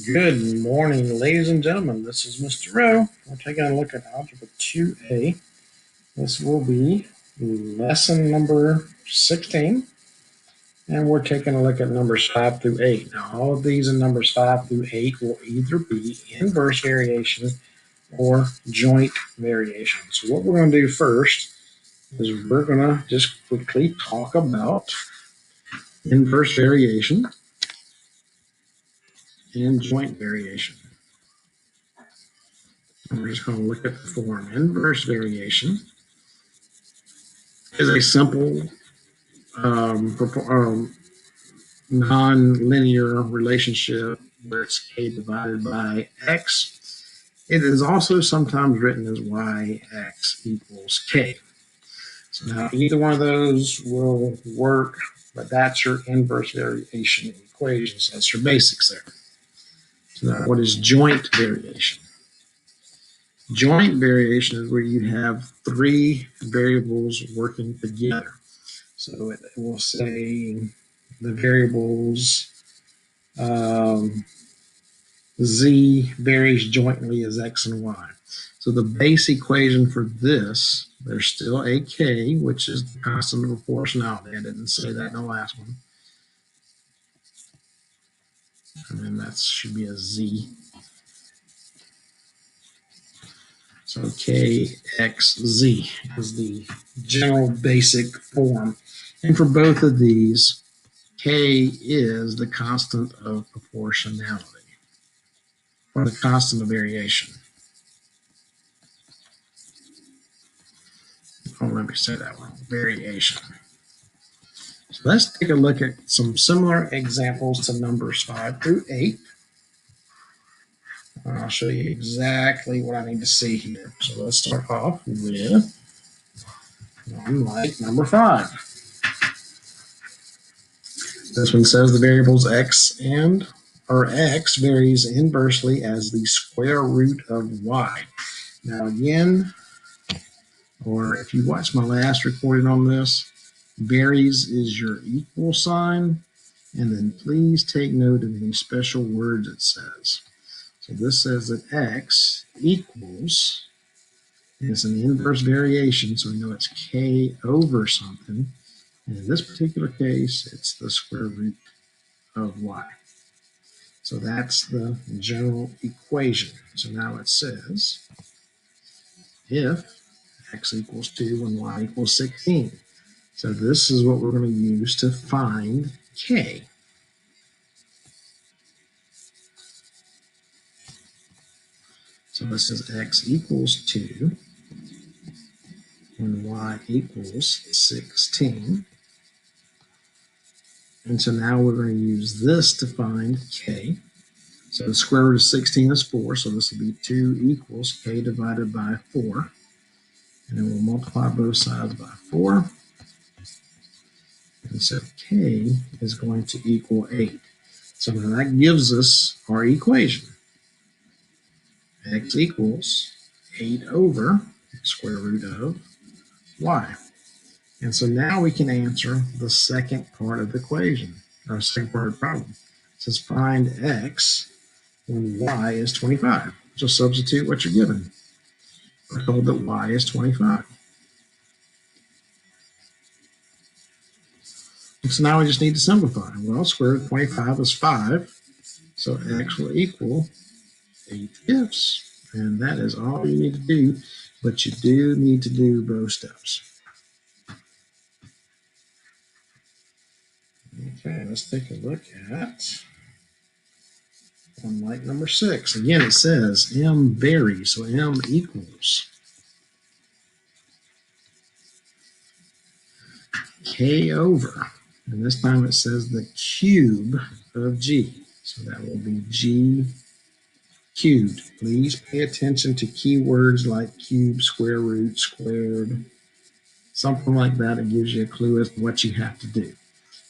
Good morning, ladies and gentlemen. This is Mr. Rowe. We're taking a look at Algebra 2A. This will be lesson number 16, and we're taking a look at numbers 5 through 8. Now, all of these in numbers 5 through 8 will either be inverse variation or joint variation. So what we're going to do first is we're going to just quickly talk about inverse variation and joint variation. We're just going to look at the form. Inverse variation is a simple non-linear relationship where it's k divided by x. It is also sometimes written as yx equals k. So now either one of those will work, but that's your inverse variation equations. That's your basics there. So now what is joint variation? Joint variation is where you have three variables working together. So it will say the variables z varies jointly as x and y. So the base equation for this, there's still a k, which is the constant of proportionality. I didn't say that in the last one. And then that should be a z. So kxz is the general basic form. And for both of these, k is the constant of proportionality, or the constant of variation. Oh, let me say that one, variation. So let's take a look at some similar examples to numbers 5 through 8. I'll show you exactly what I need to see here. So let's start off with like number 5. This one says the variables x varies inversely as the square root of y. Now again, or if you watch my last recording on this, varies is your equal sign, and then please take note of any special words it says. So this says that x equals, and it's an inverse variation, so we know it's k over something. And in this particular case, it's the square root of y. So that's the general equation. So now it says if x equals 2 and y equals 16. So this is what we're going to use to find k. So this is x equals 2 and y equals 16. And so now we're going to use this to find k. So the square root of 16 is 4, so this will be 2 equals k divided by 4. And then we'll multiply both sides by 4. And so k is going to equal 8. So now that gives us our equation. X equals 8 over the square root of y. And so now we can answer the second part of the equation, or second part of the problem. It says find x when y is 25. So substitute what you're given. We're told that y is 25. And so now we just need to simplify. Well, square root of 25 is 5. So x will equal 8/5. And that is all you need to do, but you do need to do both steps. Okay, let's take a look at one like number 6. Again, it says m varies, so m equals k over, and this time it says the cube of g. So that will be g cubed. Please pay attention to keywords like cube, square root, squared, something like that. It gives you a clue as to what you have to do.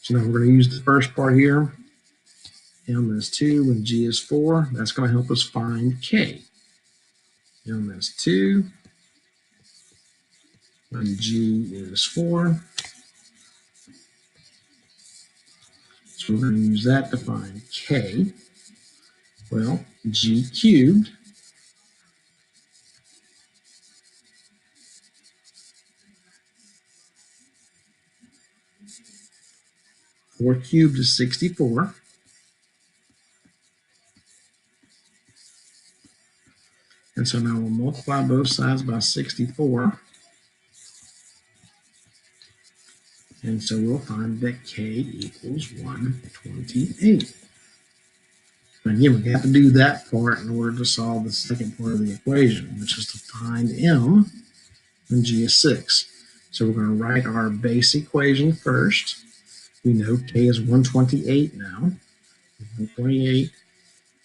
So now we're going to use the first part here. M is 2 and G is 4. That's going to help us find K. M is 2 and G is 4. So we're going to use that to find K. Well, g cubed, 4 cubed is 64. And so now we'll multiply both sides by 64. And so we'll find that k equals 128. Again, we have to do that part in order to solve the second part of the equation, which is to find m when g is 6. So we're going to write our base equation first. We know k is 128 now. 128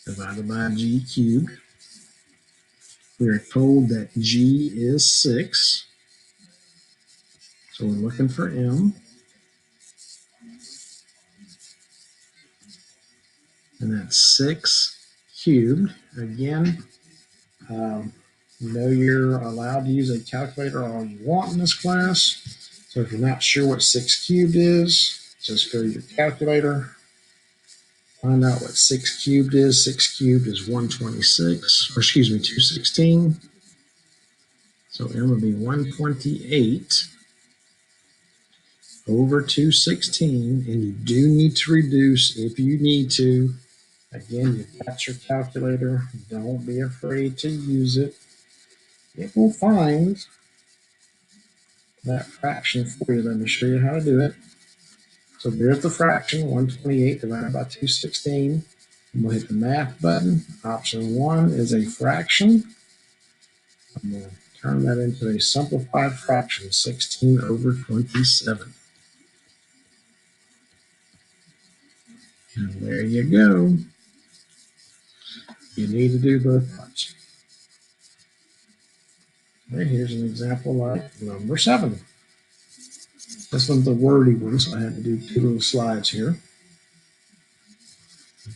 divided by g cubed. We are told that g is 6. So we're looking for m. And that's 6 cubed. Again, you know you're allowed to use a calculator all you want in this class. So if you're not sure what 6 cubed is, just go to your calculator. Find out what 6 cubed is. 6 cubed is 126, or excuse me, 216. So m would be 128 over 216. And you do need to reduce if you need to. Again, you've got your calculator. Don't be afraid to use it. It will find that fraction for you. Let me show you how to do it. So there's the fraction, 128 divided by 216. And we'll hit the math button. Option 1 is a fraction. I'm going to turn that into a simplified fraction, 16 over 27. And there you go. You need to do both parts. Okay, here's an example like number 7. This one's a wordy one, so I had to do 2 little slides here.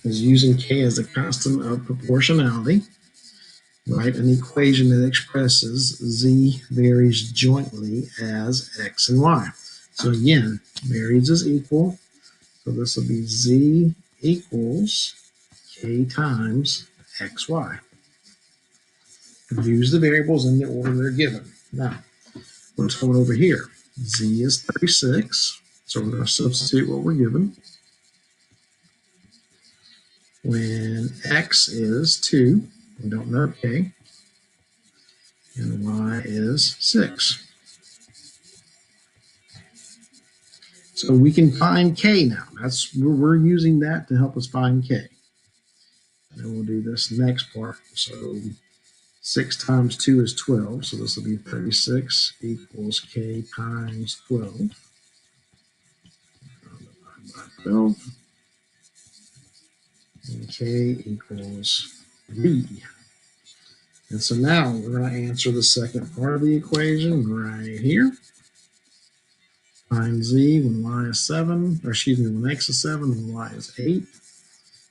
Is using k as a constant of proportionality. Write an equation that expresses z varies jointly as x and y. So again, varies is equal. So this will be z equals k times xy. Use the variables in the order they're given. Now, what's going over here? Z is 36. So we're going to substitute what we're given. When x is 2, we don't know k, and y is 6. So we can find k now. We're using that to help us find k. And then we'll do this next part. So 6 times 2 is 12. So this will be 36 equals k times 12. Divided by 12. And k equals 3. And so now we're going to answer the second part of the equation right here. Find z when y is 7, or excuse me, when x is 7 and y is 8.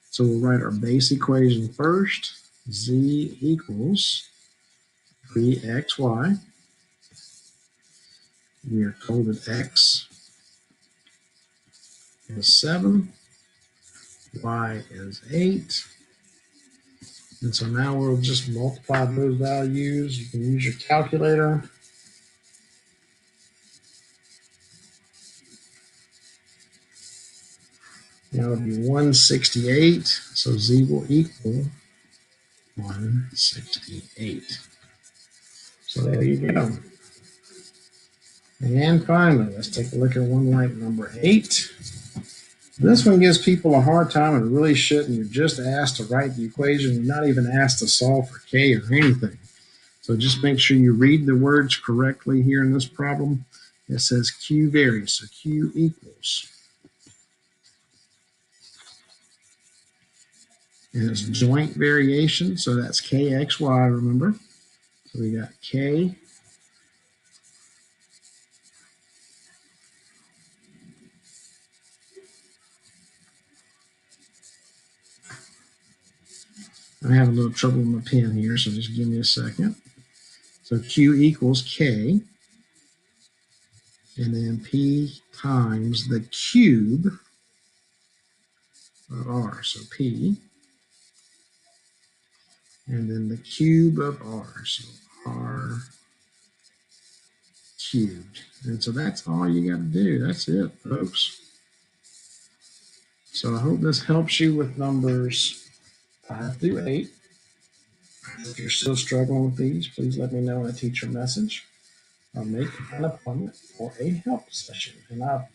So we'll write our base equation first. Z equals 3xy. We are told that x is 7, y is 8. And so now we'll just multiply those values. You can use your calculator. Now it'll be 168. So z will equal 168. So there you go. And finally, let's take a look at one like number 8. This one gives people a hard time and really shouldn't. You're just asked to write the equation. You're not even asked to solve for k or anything. So just make sure you read the words correctly here in this problem. It says Q varies, so Q equals. And it's joint variation, so that's KXY, remember? So we got K I have a little trouble with my pen here, so just give me a second. So Q equals K, and then P times the cube of R. So P and then the cube of r. So r cubed. And so that's all you got to do. That's it, folks. So I hope this helps you with numbers 5 through 8. If you're still struggling with these, please let me know in a teacher message or make an appointment for a help session. And I